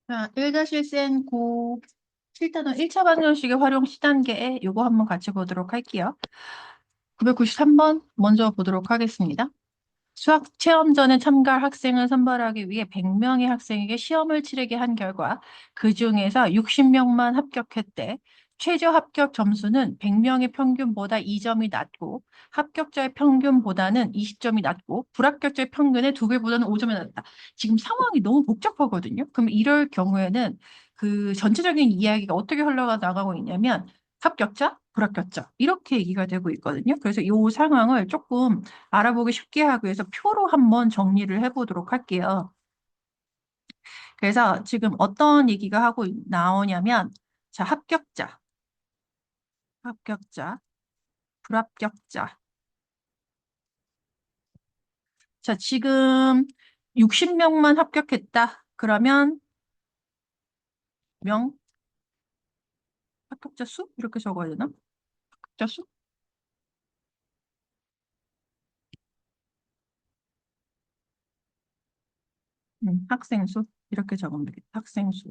자, 1-센 고 7단원 1차 방정식의 활용 시단계 요거 한번 같이 보도록 할게요. 993번 먼저 보도록 하겠습니다. 수학 체험전에 참가할 학생을 선발하기 위해 100명의 학생에게 시험을 치르게 한 결과 그 중에서 60명만 합격했대. 최저 합격 점수는 100명의 평균보다 2점이 낮고 합격자의 평균보다는 20점이 낮고 불합격자의 평균의 2배보다는 5점이 낮다. 지금 상황이 너무 복잡하거든요. 그럼 이럴 경우에는 그 전체적인 이야기가 어떻게 흘러가 나가고 있냐면 합격자, 불합격자 이렇게 얘기가 되고 있거든요. 그래서 이 상황을 조금 알아보기 쉽게 하기 위해서 표로 한번 정리를 해보도록 할게요. 그래서 지금 어떤 얘기가 하고 나오냐면, 자, 합격자, 불합격자. 자, 지금 60명만 합격했다. 그러면 명, 합격자 수? 이렇게 적어야 되나? 합격자 수? 학생 수? 이렇게 적으면 되겠다. 학생 수.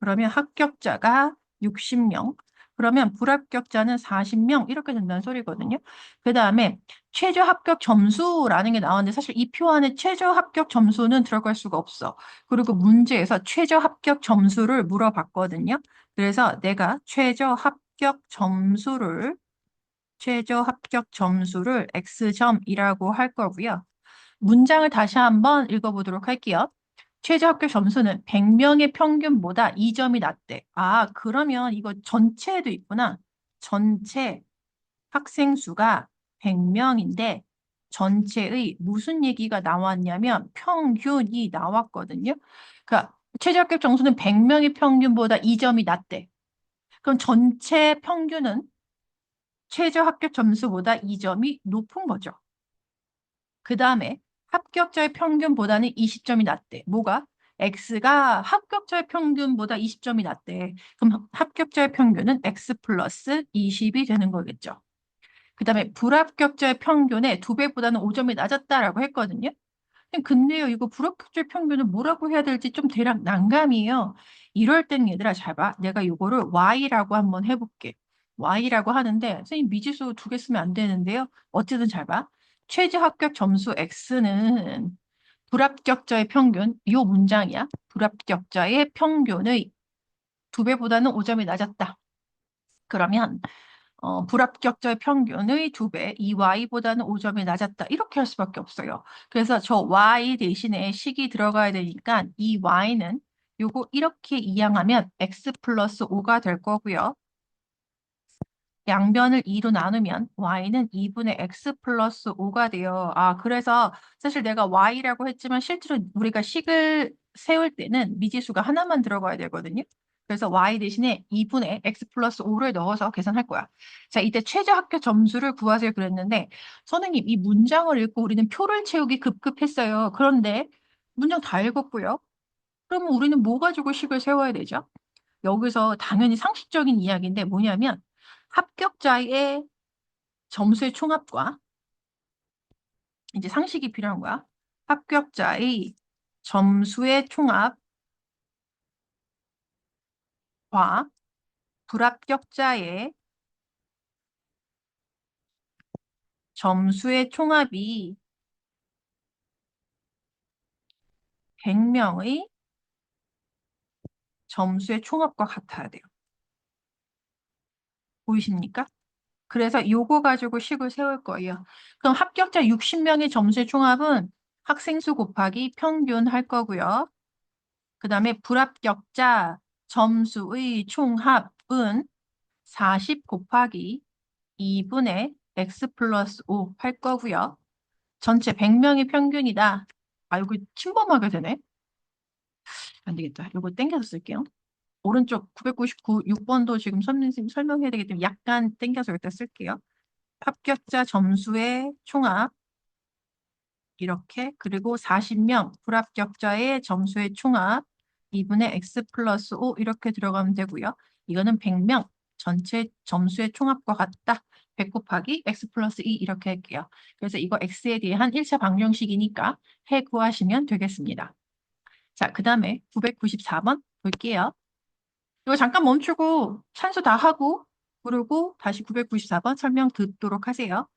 그러면 합격자가 60명, 그러면 불합격자는 40명 이렇게 된다는 소리거든요. 그 다음에 최저 합격 점수라는 게 나왔는데 사실 이 표 안에 최저 합격 점수는 들어갈 수가 없어. 그리고 문제에서 최저 합격 점수를 물어봤거든요. 그래서 내가 최저 합격 점수를 X점이라고 할 거고요. 문장을 다시 한번 읽어보도록 할게요. 최저 합격 점수는 100명의 평균보다 2점이 낮대. 아, 그러면 이거 전체에도 있구나. 전체 학생 수가 100명인데 전체의 무슨 얘기가 나왔냐면 평균이 나왔거든요. 그러니까 최저 합격 점수는 100명의 평균보다 2점이 낮대. 그럼 전체 평균은 최저 합격 점수보다 2점이 높은 거죠. 그 다음에 합격자의 평균보다는 20점이 낮대. 뭐가? X가 합격자의 평균보다 20점이 낮대. 그럼 합격자의 평균은 X 플러스 20이 되는 거겠죠. 그 다음에 불합격자의 평균의 2배보다는 5점이 낮았다라고 했거든요. 근데요, 이거 불합격자의 평균은 뭐라고 해야 될지 좀 대략 난감이에요. 이럴 땐 얘들아 잘 봐. 내가 이거를 Y라고 한번 해볼게. Y라고 하는데 선생님 미지수 2개 쓰면 안 되는데요. 어쨌든 잘 봐. 최저 합격 점수 X는 불합격자의 평균, 이 문장이야. 불합격자의 평균의 2배보다는 5점이 낮았다. 그러면 불합격자의 평균의 2배, 이 y보다는 5점이 낮았다. 이렇게 할 수밖에 없어요. 그래서 저 y 대신에 식이 들어가야 되니까 이 y는 요거 이렇게 이항하면 x 플러스 5가 될 거고요. 양변을 2로 나누면 y는 2분의 x 플러스 5가 돼요. 아, 그래서 사실 내가 y라고 했지만 실제로 우리가 식을 세울 때는 미지수가 하나만 들어가야 되거든요. 그래서 y 대신에 2분의 x 플러스 5를 넣어서 계산할 거야. 자, 이때 최저 합격 점수를 구하세요 그랬는데 선생님 이 문장을 읽고 우리는 표를 채우기 급급했어요. 그런데 문장 다 읽었고요. 그러면 우리는 뭐 가지고 식을 세워야 되죠? 여기서 당연히 상식적인 이야기인데 뭐냐면 합격자의 점수의 총합과 이제 상식이 필요한 거야. 합격자의 점수의 총합과 불합격자의 점수의 총합이 100명의 점수의 총합과 같아야 돼요. 보이십니까? 그래서 요거 가지고 식을 세울 거예요. 그럼 합격자 60명의 점수의 총합은 학생 수 곱하기 평균 할 거고요. 그 다음에 불합격자 점수의 총합은 40 곱하기 2분의 x 플러스 5 할 거고요. 전체 100명이 평균이다. 아, 이거 침범하게 되네. 안 되겠다. 이거 땡겨서 쓸게요. 오른쪽 999, 6번도 지금 선생님 설명해야 되기 때문에 약간 땡겨서 여기다 쓸게요. 합격자 점수의 총합 이렇게 그리고 40명 불합격자의 점수의 총합 2분의 x 플러스 5 이렇게 들어가면 되고요. 이거는 100명 전체 점수의 총합과 같다. 100 곱하기 x 플러스 2 이렇게 할게요. 그래서 이거 x에 대한 1차 방정식이니까 해 구하시면 되겠습니다. 자, 그 다음에 994번 볼게요. 이거 잠깐 멈추고 산수 다 하고 그리고 다시 994번 설명 듣도록 하세요.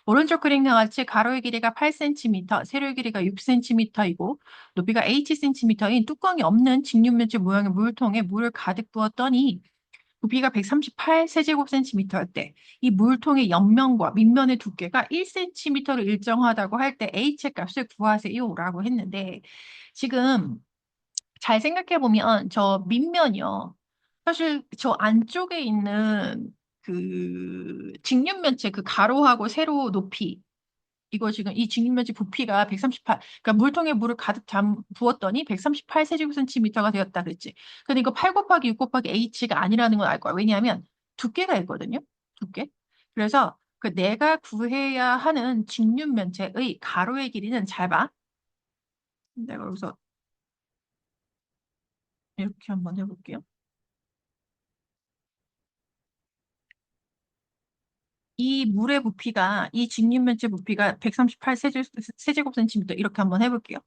오른쪽 그림과 같이 가로의 길이가 8cm, 세로의 길이가 6cm이고 높이가 hcm인 뚜껑이 없는 직육면체 모양의 물통에 물을 가득 부었더니 부피가 138 세제곱센티미터였대. 이 물통의 옆면과 밑면의 두께가 1cm로 일정하다고 할 때 h의 값을 구하세요라고 했는데 지금 잘 생각해 보면 저 밑면이요. 사실 저 안쪽에 있는 그 직육면체 그 가로하고 세로 높이 이거 지금 이 직육면체 부피가 138, 그러니까 물통에 물을 가득 부었더니 138 세제곱센티미터가 되었다 그랬지. 근데 이거 8 곱하기 6 곱하기 h가 아니라는 걸 알 거야. 왜냐하면 두께가 있거든요. 두께. 그래서 그 내가 구해야 하는 직육면체의 가로의 길이는 잘 봐. 내가 여기서 이렇게 한번 해볼게요. 이 물의 부피가 이 직육면체 부피가 138 세제곱센티미터 이렇게 한번 해볼게요.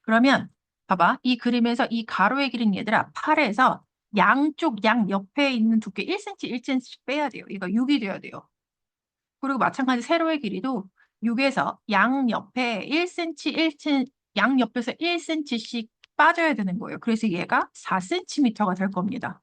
그러면 봐봐. 이 그림에서 이 가로의 길이는 얘들아 8에서 양쪽 양 옆에 있는 두께 1cm 1cm씩 빼야 돼요. 이거 6이 돼야 돼요. 그리고 마찬가지 세로의 길이도 6에서 양 옆에 1cm 1cm 양 옆에서 1cm씩 빠져야 되는 거예요. 그래서 얘가 4cm가 될 겁니다.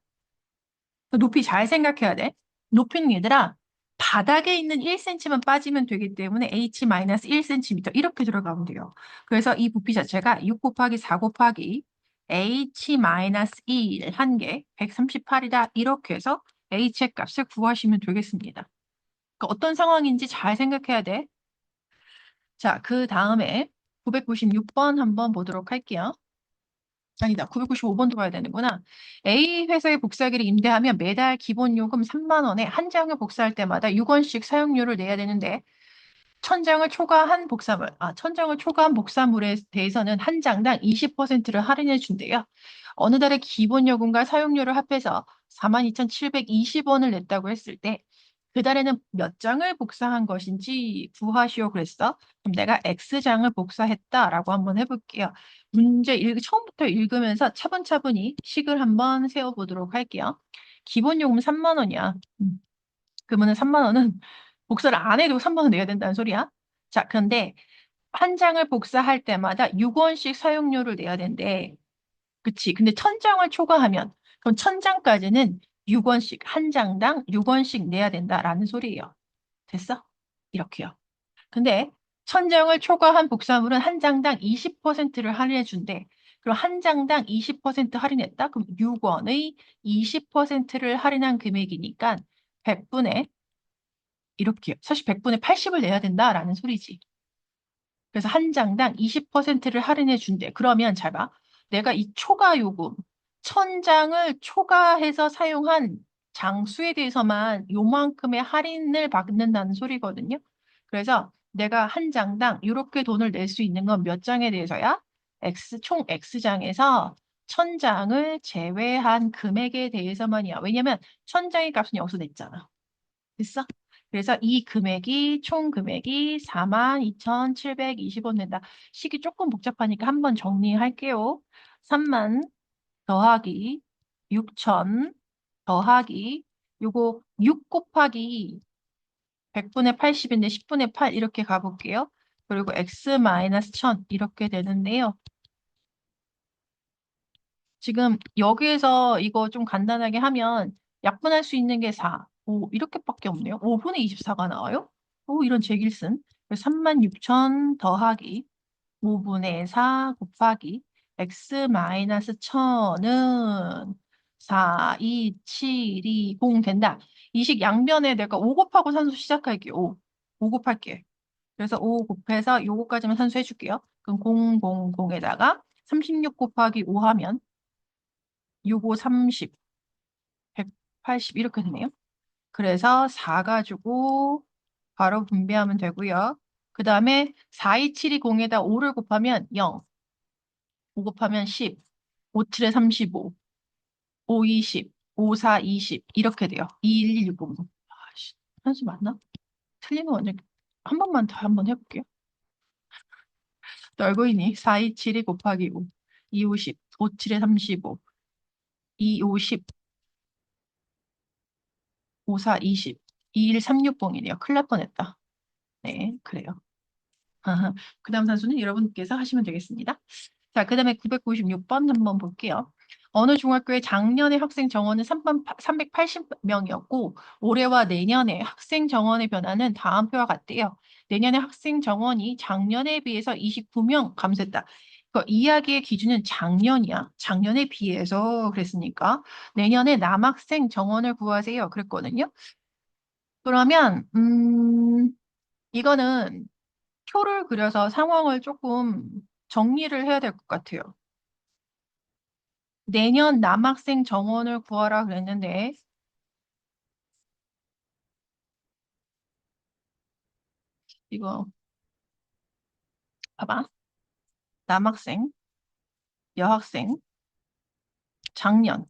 높이 잘 생각해야 돼. 높이는 얘들아 바닥에 있는 1cm만 빠지면 되기 때문에 h-1cm 이렇게 들어가면 돼요. 그래서 이 부피 자체가 6 곱하기 4 곱하기 h-1 한 개 138이다. 이렇게 해서 h의 값을 구하시면 되겠습니다. 그러니까 어떤 상황인지 잘 생각해야 돼. 자, 그 다음에 996번 한번 보도록 할게요. 아니다. 995번도 봐야 되는구나. A 회사에 복사기를 임대하면 매달 기본 요금 3만 원에 한 장을 복사할 때마다 6원씩 사용료를 내야 되는데 천장을 초과한 복사물에 대해서는 한 장당 20%를 할인해 준대요. 어느 달에 기본 요금과 사용료를 합해서 42,720원을 냈다고 했을 때 그 달에는 몇 장을 복사한 것인지 구하시오 그랬어. 그럼 내가 X장을 복사했다라고 한번 해볼게요. 처음부터 읽으면서 차분차분히 식을 한번 세워보도록 할게요. 기본 요금 3만 원이야. 그러면 3만 원은 복사를 안 해도 3만 원 내야 된다는 소리야. 자, 그런데 한 장을 복사할 때마다 6원씩 사용료를 내야 된대. 그치. 근데 1000장을 초과하면 그럼 1000장까지는 6원씩 한 장당 6원씩 내야 된다라는 소리예요. 됐어? 이렇게요. 근데 1000장을 초과한 복사물은 한 장당 20%를 할인해 준대. 그럼 한 장당 20% 할인했다? 그럼 6원의 20%를 할인한 금액이니까 100분의 이렇게요. 사실 100분의 80을 내야 된다라는 소리지. 그래서 한 장당 20%를 할인해 준대. 그러면 잘 봐. 내가 이 초과 요금, 1000장을 초과해서 사용한 장수에 대해서만 요만큼의 할인을 받는다는 소리거든요. 그래서 내가 한 장당 이렇게 돈을 낼 수 있는 건 몇 장에 대해서야? 총 X장에서 1000장을 제외한 금액에 대해서만이야. 왜냐면 1000장의 값은 여기서 냈잖아. 됐어? 그래서 이 금액이 총 금액이 42,720원 된다. 식이 조금 복잡하니까 한번 정리할게요. 3만 더하기 6천 더하기 요거 6 곱하기 100분의 80인데 10분의 8 이렇게 가볼게요. 그리고 x 마이너스 1000 이렇게 되는데요. 지금 여기에서 이거 좀 간단하게 하면 약분할 수 있는 게 4, 5 이렇게밖에 없네요. 5분의 24가 나와요? 오, 이런 제길슨. 36,000 더하기 5분의 4 곱하기 x 마이너스 1000은 4, 2, 7, 2, 0 된다. 이 식 양변에 내가 5 곱하고 산수 시작할게요. 5 곱할게. 그래서 5 곱해서 요거까지만 산수 해줄게요. 그럼 0, 0, 0에다가 36 곱하기 5 하면 6, 5, 30, 180 이렇게 되네요. 그래서 4 가지고 바로 분배하면 되고요. 그 다음에 4, 2, 7이 0에다 5를 곱하면 0, 5 곱하면 10, 5, 7에 35, 5, 20, 5, 4, 20 이렇게 돼요. 2, 1, 1, 6, 5. 아씨, 한수 맞나? 틀리면 완전 한 번만 더 한번 해볼게요. 또 알고 있니? 4, 2, 7이 곱하기 5. 2, 50, 5, 7에 35, 2, 50, 5, 4, 20, 2, 1, 3, 6봉이네요. 큰일 날 뻔했다. 네, 그래요. 그 다음 산수는 여러분께서 하시면 되겠습니다. 자, 그 다음에 996번 한번 볼게요. 어느 중학교의 작년에 학생 정원은 380명이었고 올해와 내년에 학생 정원의 변화는 다음 표와 같대요. 내년에 학생 정원이 작년에 비해서 29명 감소했다. 그 이야기의 기준은 작년이야. 작년에 비해서 그랬으니까 내년에 남학생 정원을 구하세요. 그랬거든요. 그러면 이거는 표를 그려서 상황을 조금 정리를 해야 될 것 같아요. 내년 남학생 정원을 구하라 그랬는데, 이거, 봐봐. 남학생, 여학생, 작년.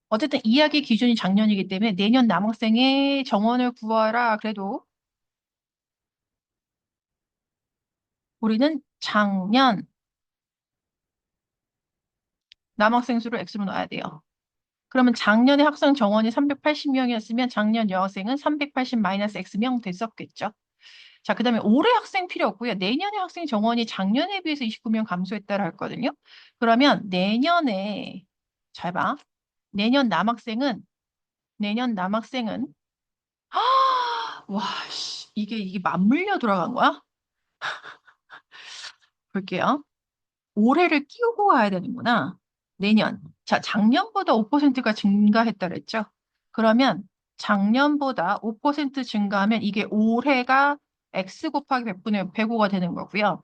어쨌든 이야기 기준이 작년이기 때문에 내년 남학생의 정원을 구하라 그래도 우리는 작년 남학생 수를 X로 넣어야 돼요. 그러면 작년에 학생 정원이 380명이었으면 작년 여학생은 380 마이너스 X명 됐었겠죠. 자, 그 다음에 올해 학생 필요 없고요. 내년에 학생 정원이 작년에 비해서 29명 감소했다라 했거든요. 그러면 내년에, 잘 봐. 내년 남학생은, 와, 씨, 이게 맞물려 돌아간 거야? 볼게요. 올해를 끼우고 가야 되는구나. 내년. 자, 작년보다 5%가 증가했다 그랬죠? 그러면 작년보다 5% 증가하면 이게 올해가 X 곱하기 100분의 105가 되는 거고요.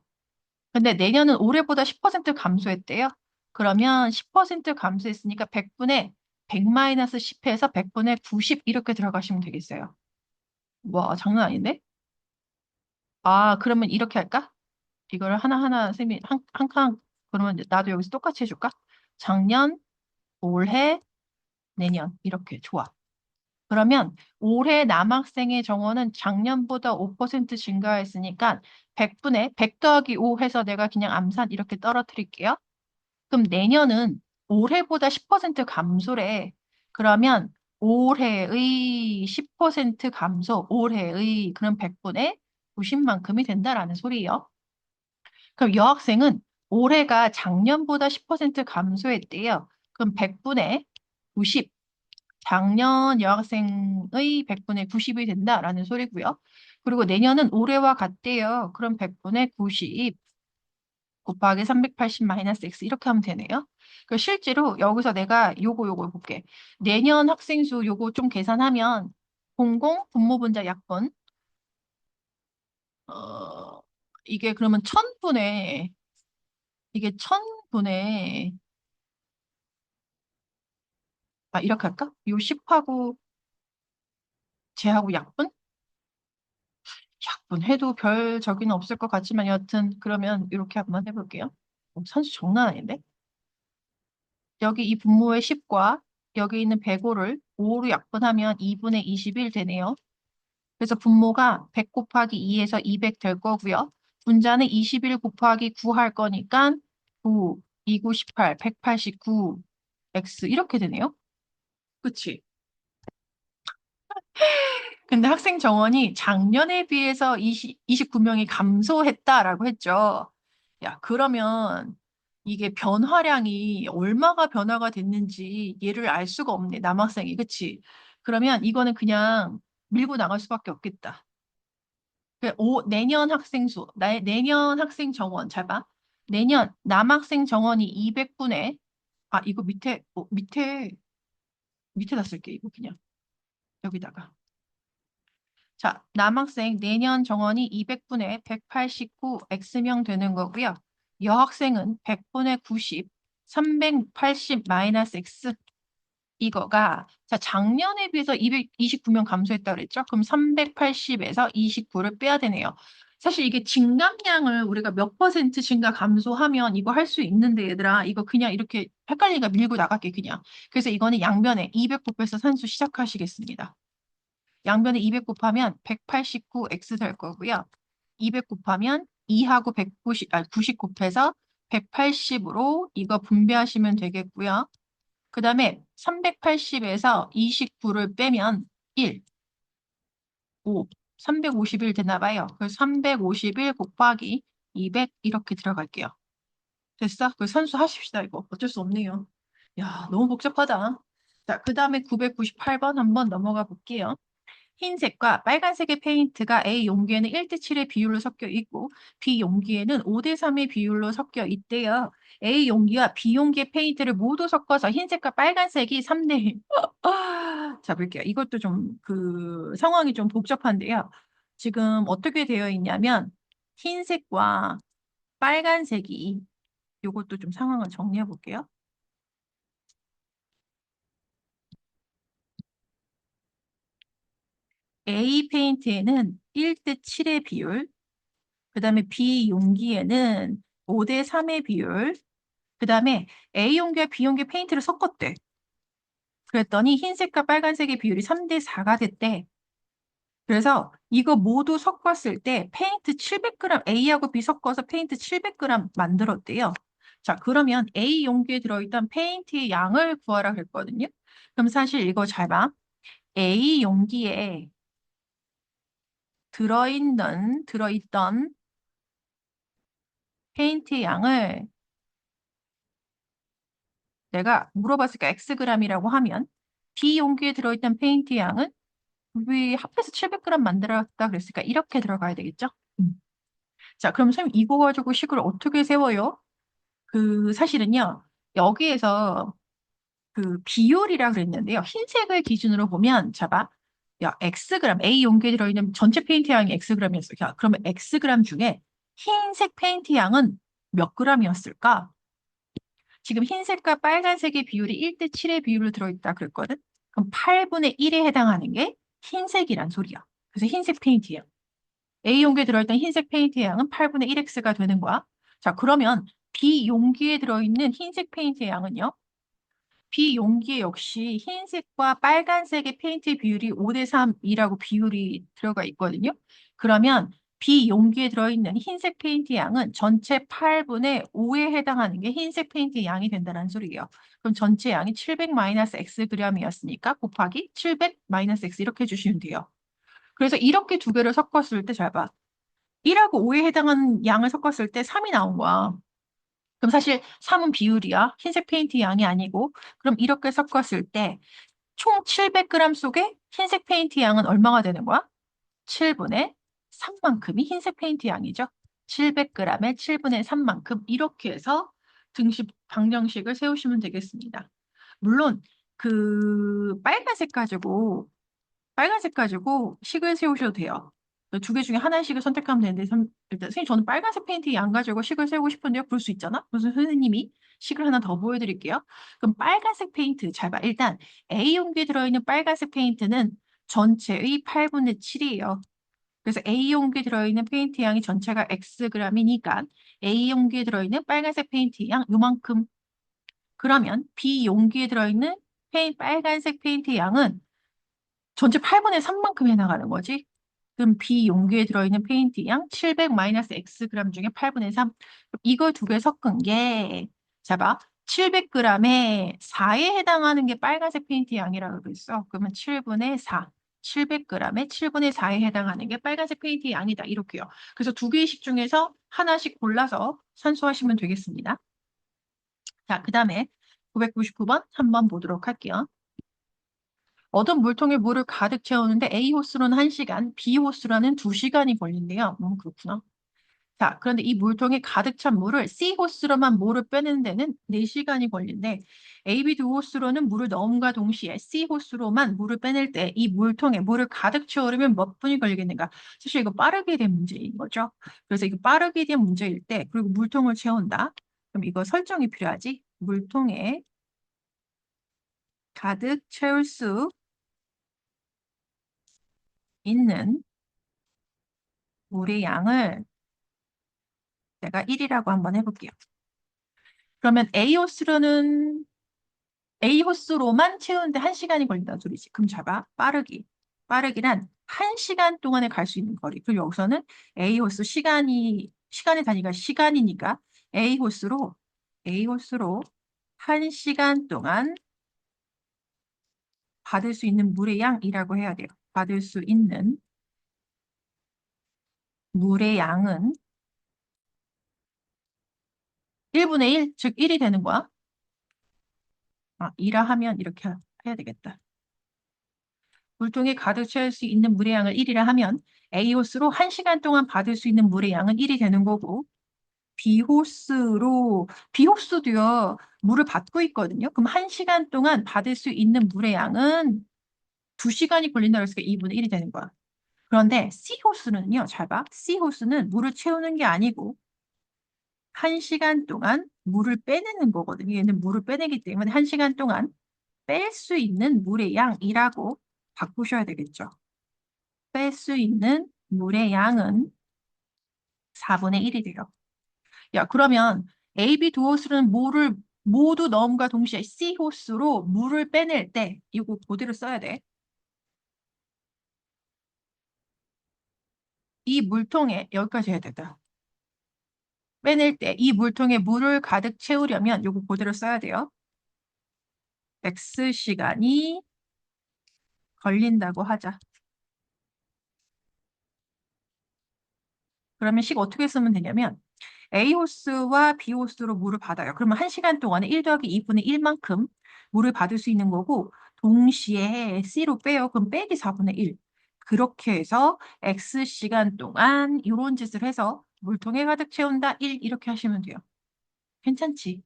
근데 내년은 올해보다 10% 감소했대요. 그러면 10% 감소했으니까 100분의 100 마이너스 10에서 100분의 90 이렇게 들어가시면 되겠어요. 와, 장난 아닌데? 아, 그러면 이렇게 할까? 이걸 하나하나 쌤이 한 칸, 그러면 나도 여기서 똑같이 해줄까? 작년, 올해, 내년. 이렇게. 좋아. 그러면 올해 남학생의 정원은 작년보다 5% 증가했으니까 100분의 100 더하기 5 해서 내가 그냥 암산 이렇게 떨어뜨릴게요. 그럼 내년은 올해보다 10% 감소래. 그러면 올해의 10% 감소, 올해의 그럼 100분의 90만큼이 된다라는 소리예요. 그럼 여학생은 올해가 작년보다 10% 감소했대요. 그럼 100분의 90, 작년 여학생의 100분의 90이 된다라는 소리고요. 그리고 내년은 올해와 같대요. 그럼 100분의 90 곱하기 380 마이너스 x 이렇게 하면 되네요. 그 실제로 여기서 내가 요거 볼게. 내년 학생 수 요거 좀 계산하면 공공 분모분자 약분 어 이게 그러면 1000분의 이게 1000분의 이렇게 할까? 요 10하고 쟤하고 약분 해도 별 적이는 없을 것 같지만 여튼 그러면 이렇게 한번 해볼게요. 산수 장난 아닌데? 여기 이 분모의 10과 여기 있는 105를 5로 약분하면 2분의 21 되네요. 그래서 분모가 100 곱하기 2에서 200 될 거고요. 분자는 21 곱하기 9 할 거니까 9, 2, 9, 18, 189, x 이렇게 되네요. 그치? 근데 학생 정원이 작년에 비해서 29명이 감소했다라고 했죠. 야, 그러면 이게 변화량이 얼마가 변화가 됐는지 얘를 알 수가 없네, 남학생이. 그치? 그러면 이거는 그냥 밀고 나갈 수밖에 없겠다. 내년 학생 수, 내년 학생 정원, 잘 봐. 내년 남학생 정원이 200분에, 이거 밑에다 쓸게, 이거 그냥. 여기다가. 자, 남학생 내년 정원이 200분의 189 X명 되는 거고요. 여학생은 100분의 90, 380 마이너스 X. 이거가 자 작년에 비해서 229명 감소했다 그랬죠? 그럼 380에서 29를 빼야 되네요. 사실 이게 증감량을 우리가 몇 퍼센트 증가 감소하면 이거 할 수 있는데 얘들아 이거 그냥 이렇게 헷갈리니까 밀고 나갈게 그냥. 그래서 이거는 양변에 200 곱해서 산수 시작하시겠습니다. 양변에 200 곱하면 189x 될 거고요. 200 곱하면 2하고 190, 90 곱해서 180으로 이거 분배하시면 되겠고요. 그 다음에 380에서 29를 빼면 1, 5, 351 되나 봐요. 그래서 351 곱하기 200 이렇게 들어갈게요. 됐어? 그 산수하십시다. 이거 어쩔 수 없네요. 야, 너무 복잡하다. 자, 그 다음에 998번 한번 넘어가 볼게요. 흰색과 빨간색의 페인트가 A 용기에는 1대 7의 비율로 섞여 있고 B 용기에는 5대 3의 비율로 섞여 있대요. A 용기와 B 용기의 페인트를 모두 섞어서 흰색과 빨간색이 3대 1. 자, 볼게요. 이것도 좀 그 상황이 좀 복잡한데요. 지금 어떻게 되어 있냐면 흰색과 빨간색이 이것도 좀 상황을 정리해 볼게요. A 페인트에는 1대 7의 비율, 그 다음에 B 용기에는 5대 3의 비율, 그 다음에 A 용기와 B 용기 페인트를 섞었대. 그랬더니 흰색과 빨간색의 비율이 3대 4가 됐대. 그래서 이거 모두 섞었을 때 페인트 700g, A하고 B 섞어서 페인트 700g 만들었대요. 자, 그러면 A 용기에 들어있던 페인트의 양을 구하라 그랬거든요. 그럼 사실 이거 잘 봐. A 용기에 들어있던 페인트의 양을 내가 물어봤으니까 Xg이라고 하면 B 용기에 들어있던 페인트 양은 우리 합해서 700g 만들었다 그랬으니까 이렇게 들어가야 되겠죠? 음. 자, 그럼 선생님 이거 가지고 식을 어떻게 세워요? 그 사실은요. 여기에서 그 비율이라 그랬는데요. 흰색을 기준으로 보면 잡아. 야, Xg, A 용기에 들어있는 전체 페인트 양이 Xg이었어요. 야, 그러면 Xg 중에 흰색 페인트 양은 몇 g이었을까? 지금 흰색과 빨간색의 비율이 1대 7의 비율로 들어있다 그랬거든? 그럼 8분의 1에 해당하는 게 흰색이란 소리야. 그래서 흰색 페인트야. A 용기에 들어있던 흰색 페인트 양은 8분의 1x가 되는 거야. 자, 그러면 B 용기에 들어있는 흰색 페인트 양은요? B 용기에 역시 흰색과 빨간색의 페인트 비율이 5대 3이라고 비율이 들어가 있거든요. 그러면 B 용기에 들어있는 흰색 페인트 양은 전체 8분의 5에 해당하는 게 흰색 페인트 양이 된다는 소리예요. 그럼 전체 양이 700-xg이었으니까 곱하기 700-x 이렇게 해주시면 돼요. 그래서 이렇게 두 개를 섞었을 때 잘 봐. 1하고 5에 해당하는 양을 섞었을 때 3이 나온 거야. 그럼 사실 3은 비율이야. 흰색 페인트 양이 아니고. 그럼 이렇게 섞었을 때 총 700g 속에 흰색 페인트 양은 얼마가 되는 거야? 7분의 3만큼이 흰색 페인트 양이죠. 700g에 7분의 3만큼 이렇게 해서 등식 방정식을 세우시면 되겠습니다. 물론 그 빨간색 가지고 식을 세우셔도 돼요. 두 개 중에 하나씩을 선택하면 되는데 일단 선생님 저는 빨간색 페인트 양 가지고 식을 세우고 싶은데요. 그럴 수 있잖아. 그래서 선생님이 식을 하나 더 보여드릴게요. 그럼 빨간색 페인트 잘 봐. 일단 A 용기에 들어있는 빨간색 페인트는 전체의 8분의 7이에요. 그래서 A 용기에 들어있는 페인트 양이 전체가 Xg이니까 A 용기에 들어있는 빨간색 페인트 양 요만큼. 그러면 B 용기에 들어있는 빨간색 페인트 양은 전체 8분의 3만큼 해나가는 거지. 그럼 B 용기에 들어있는 페인트 양 700-xg 중에 8분의 3. 이걸 두 개 섞은 게, 잡아. 700g에 4에 해당하는 게 빨간색 페인트 양이라고 그랬어. 그러면 7분의 4. 700g에 7분의 4에 해당하는 게 빨간색 페인트 양이다. 이렇게요. 그래서 두 개의 식 중에서 하나씩 골라서 산수하시면 되겠습니다. 자, 그 다음에 999번 한번 보도록 할게요. 어떤 물통에 물을 가득 채우는데 A 호수로는 1시간, B 호수로는 2시간이 걸린대요. 그렇구나. 자, 그런데 이 물통에 가득 찬 물을 C 호수로만 물을 빼는 데는 4시간이 걸린대. A, B 두 호수로는 물을 넣음과 동시에 C 호수로만 물을 빼낼 때 이 물통에 물을 가득 채우려면 몇 분이 걸리겠는가? 사실 이거 빠르게 된 문제인 거죠. 그래서 이거 빠르게 된 문제일 때, 그리고 물통을 채운다. 그럼 이거 설정이 필요하지? 물통에 가득 채울 수 있는 물의 양을 내가 1이라고 한번 해볼게요. 그러면 A 호수로만 채우는데 1시간이 걸린다는 소리지. 그럼 잡아. 빠르기. 빠르기란 1시간 동안에 갈 수 있는 거리. 그리고 여기서는 A 호수 시간의 단위가 시간이니까 A 호수로 1시간 동안 받을 수 있는 물의 양이라고 해야 돼요. 받을 수 있는 물의 양은 1분의 1, 즉 1이 되는 거야. 2라 하면 이렇게 해야 되겠다. 물통에 가득 채울 수 있는 물의 양을 1이라 하면 A호수로 1시간 동안 받을 수 있는 물의 양은 1이 되는 거고 B호수도요, 물을 받고 있거든요. 그럼 1시간 동안 받을 수 있는 물의 양은 2시간이 걸린다고 했으니까 2분의 1이 되는 거야. 그런데 C호수는요, 잘 봐. C호수는 물을 채우는 게 아니고 1시간 동안 물을 빼내는 거거든요. 얘는 물을 빼내기 때문에 1시간 동안 뺄 수 있는 물의 양이라고 바꾸셔야 되겠죠. 뺄 수 있는 물의 양은 4분의 1이 돼요. 야, 그러면 A, B 두 호수는 물을 모두 넣음과 동시에 C 호수로 물을 빼낼 때 이거 그대로 써야 돼. 이 물통에 여기까지 해야 되다. 빼낼 때 이 물통에 물을 가득 채우려면 이거 그대로 써야 돼요. X시간이 걸린다고 하자. 그러면 식 어떻게 쓰면 되냐면 A호수와 B호수로 물을 받아요. 그러면 1시간 동안에 1 더하기 2분의 1만큼 물을 받을 수 있는 거고 동시에 C로 빼요. 그럼 빼기 4분의 1. 그렇게 해서 X시간 동안 이런 짓을 해서 물통에 가득 채운다 1 이렇게 하시면 돼요. 괜찮지?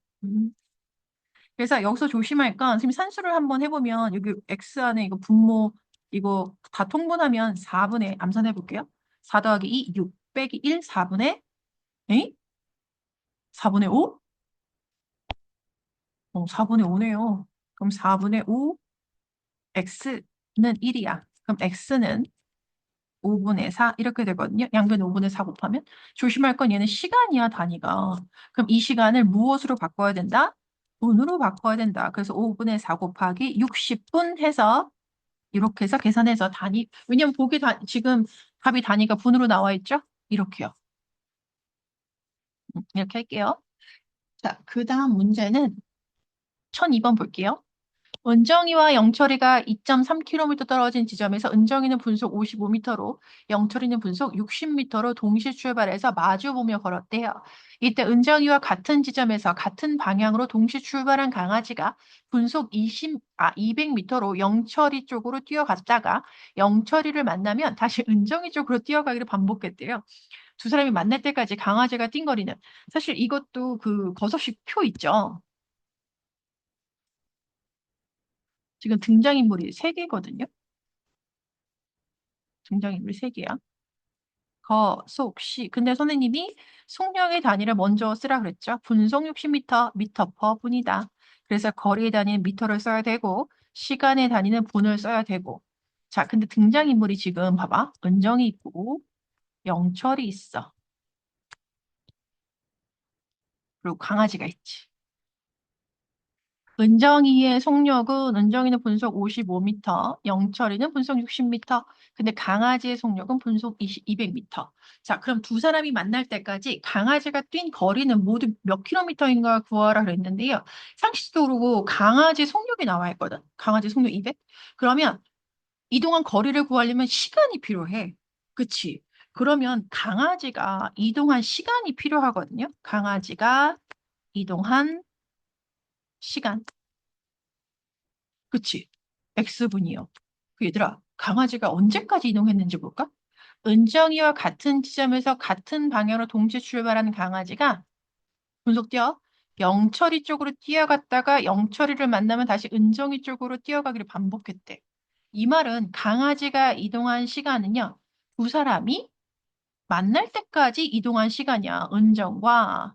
그래서 여기서 조심할 건 선생님 산수를 한번 해보면 여기 X 안에 이거 분모 이거 다 통분하면 4분의 암산해 볼게요. 4 더하기 2, 6 빼기 1, 4분의 4분의 5? 4분의 5네요. 그럼 4분의 5, x는 1이야. 그럼 x는 5분의 4 이렇게 되거든요. 양변 5분의 4 곱하면. 조심할 건 얘는 시간이야, 단위가. 그럼 이 시간을 무엇으로 바꿔야 된다? 분으로 바꿔야 된다. 그래서 5분의 4 곱하기 60분 해서 이렇게 해서 계산해서 단위. 왜냐면 지금 답이 단위가 분으로 나와 있죠? 이렇게요. 이렇게 할게요. 자, 그 다음 문제는 1002번 볼게요. 은정이와 영철이가 2.3km 떨어진 지점에서 은정이는 분속 55m로 영철이는 분속 60m로 동시 출발해서 마주보며 걸었대요. 이때 은정이와 같은 지점에서 같은 방향으로 동시 출발한 강아지가 분속 200m로 영철이 쪽으로 뛰어갔다가 영철이를 만나면 다시 은정이 쪽으로 뛰어가기를 반복했대요. 두 사람이 만날 때까지 강아지가 띵거리는. 사실 이것도 그 거서식 표 있죠. 지금 등장인물이 3개거든요. 등장인물이 3개야. 거, 속, 시. 근데 선생님이 속력의 단위를 먼저 쓰라 그랬죠. 분속 60m, 미터 퍼 분이다. 그래서 거리의 단위는 미터를 써야 되고 시간의 단위는 분을 써야 되고. 자, 근데 등장인물이 지금 봐봐. 은정이 있고 영철이 있어. 그리고 강아지가 있지. 은정이는 분속 55m, 영철이는 분속 60m. 근데 강아지의 속력은 분속 200m. 자, 그럼 두 사람이 만날 때까지 강아지가 뛴 거리는 모두 몇 킬로미터인가 구하라 그랬는데요. 상식적으로 강아지 속력이 나와 있거든. 강아지 속력 200? 그러면 이동한 거리를 구하려면 시간이 필요해. 그치? 그러면 강아지가 이동한 시간이 필요하거든요. 강아지가 이동한 시간. 그치? X분이요. 얘들아, 강아지가 언제까지 이동했는지 볼까? 은정이와 같은 지점에서 같은 방향으로 동시에 출발하는 강아지가 분속 뛰어 영철이 쪽으로 뛰어갔다가 영철이를 만나면 다시 은정이 쪽으로 뛰어가기를 반복했대. 이 말은 강아지가 이동한 시간은요, 두 사람이 만날 때까지 이동한 시간이야. 은정과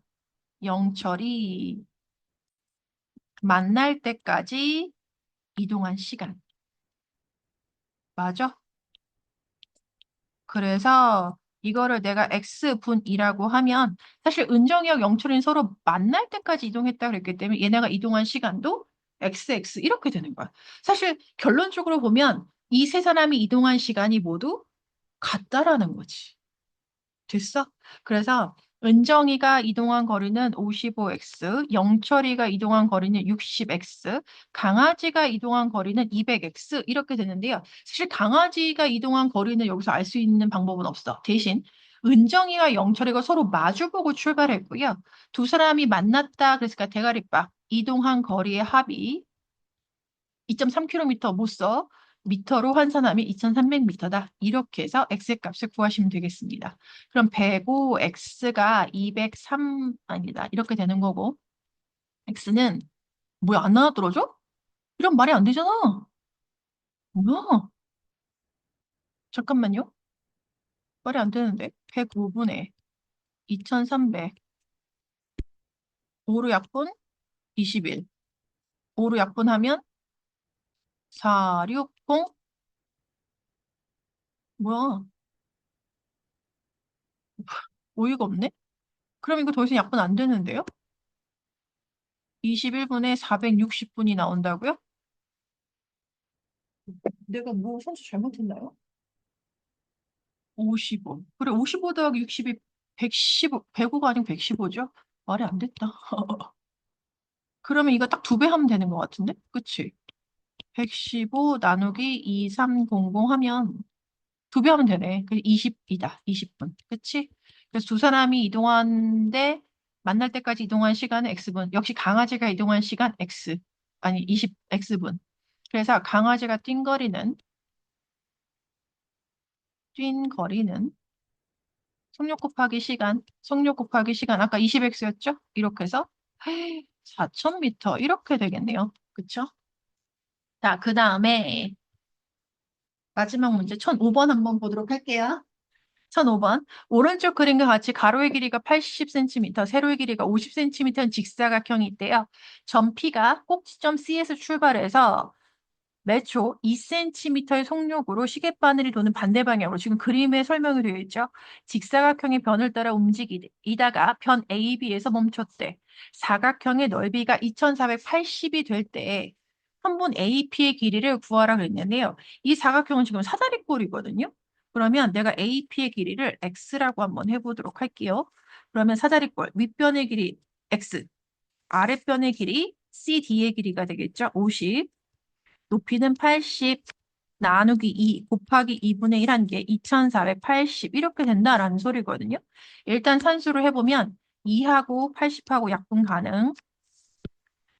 영철이 만날 때까지 이동한 시간. 맞아? 그래서 이거를 내가 X분이라고 하면 사실 은정이와 영철이는 서로 만날 때까지 이동했다 그랬기 때문에 얘네가 이동한 시간도 XX 이렇게 되는 거야. 사실 결론적으로 보면 이 세 사람이 이동한 시간이 모두 같다라는 거지. 됐어? 그래서 은정이가 이동한 거리는 55x, 영철이가 이동한 거리는 60x, 강아지가 이동한 거리는 200x 이렇게 되는데요. 사실 강아지가 이동한 거리는 여기서 알 수 있는 방법은 없어. 대신 은정이와 영철이가 서로 마주보고 출발했고요. 두 사람이 만났다. 그러니까 대가리박 이동한 거리의 합이 2.3km 못 써. 미터로 환산하면 2300m다. 이렇게 해서 x 값을 구하시면 되겠습니다. 그럼 105x가 203 아니다. 이렇게 되는 거고 x는 뭐야 안 나눠 떨어져? 이런 말이 안 되잖아. 뭐야? 잠깐만요. 말이 안 되는데. 105분의 2300 5로 약분 21 5로 약분하면 460 뭐야? 어이가 없네. 그럼 이거 더 이상 약분 안 되는데요? 21분에 460분이 나온다고요? 내가 뭐 선수 잘못했나요? 55. 그래, 55 더하기 60이 115, 105가 아니고 115죠? 말이 안 됐다. 그러면 이거 딱 두 배 하면 되는 것 같은데? 그치? 115 나누기 2300 하면 두 배 하면 되네. 그 20이다. 20분. 그치? 그래서 두 사람이 이동하는데 만날 때까지 이동한 시간은 X분. 역시 강아지가 이동한 시간 X. 아니, X분. 그래서 강아지가 뛴 거리는 속력 곱하기 시간, 아까 20x였죠? 이렇게 해서 4000m 이렇게 되겠네요. 그쵸? 자, 그 다음에 마지막 문제 1005번 한번 보도록 할게요. 1005번. 오른쪽 그림과 같이 가로의 길이가 80cm, 세로의 길이가 50cm인 직사각형이 있대요. 점 P가 꼭지점 C에서 출발해서 매초 2cm의 속력으로 시계바늘이 도는 반대 방향으로 지금 그림에 설명이 되어 있죠. 직사각형의 변을 따라 움직이다가 변 AB에서 멈췄대. 사각형의 넓이가 2480이 될 때 한 분 AP의 길이를 구하라 그랬는데요. 이 사각형은 지금 사다리꼴이거든요. 그러면 내가 AP의 길이를 X라고 한번 해보도록 할게요. 그러면 사다리꼴 윗변의 길이 X, 아랫변의 길이 CD의 길이가 되겠죠. 50. 높이는 80 나누기 2 곱하기 2분의 1 한 게 2480 이렇게 된다라는 소리거든요. 일단 산수를 해보면 2하고 80하고 약분 가능.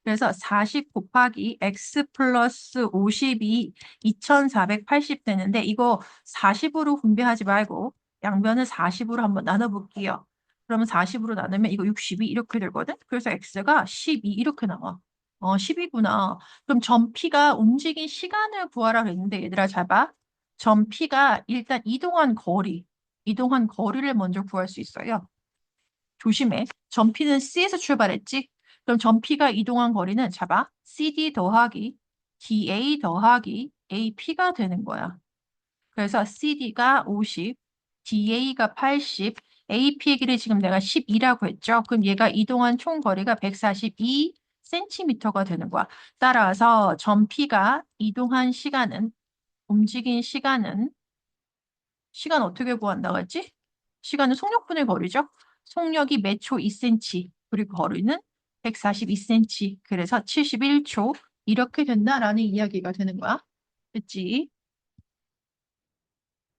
그래서 40 곱하기 x 플러스 50이 2480 되는데 이거 40으로 분배하지 말고 양변을 40으로 한번 나눠볼게요. 그러면 40으로 나누면 이거 62 이렇게 되거든. 그래서 x가 12 이렇게 나와. 10이구나. 그럼 점 P가 움직인 시간을 구하라 그랬는데 얘들아 잘 봐. 점 P가 일단 이동한 거리를 먼저 구할 수 있어요. 조심해. 점 P는 C에서 출발했지? 그럼 점 P가 이동한 거리는 잡아. CD 더하기 DA 더하기 AP가 되는 거야. 그래서 CD가 50, DA가 80, AP의 길이 지금 내가 12라고 했죠? 그럼 얘가 이동한 총 거리가 142cm가 되는 거야. 따라서 점 P가 움직인 시간 어떻게 구한다고 했지? 시간은 속력분의 거리죠? 속력이 매초 2cm, 그리고 거리는 142cm, 그래서 71초 이렇게 된다라는 이야기가 되는 거야. 그치?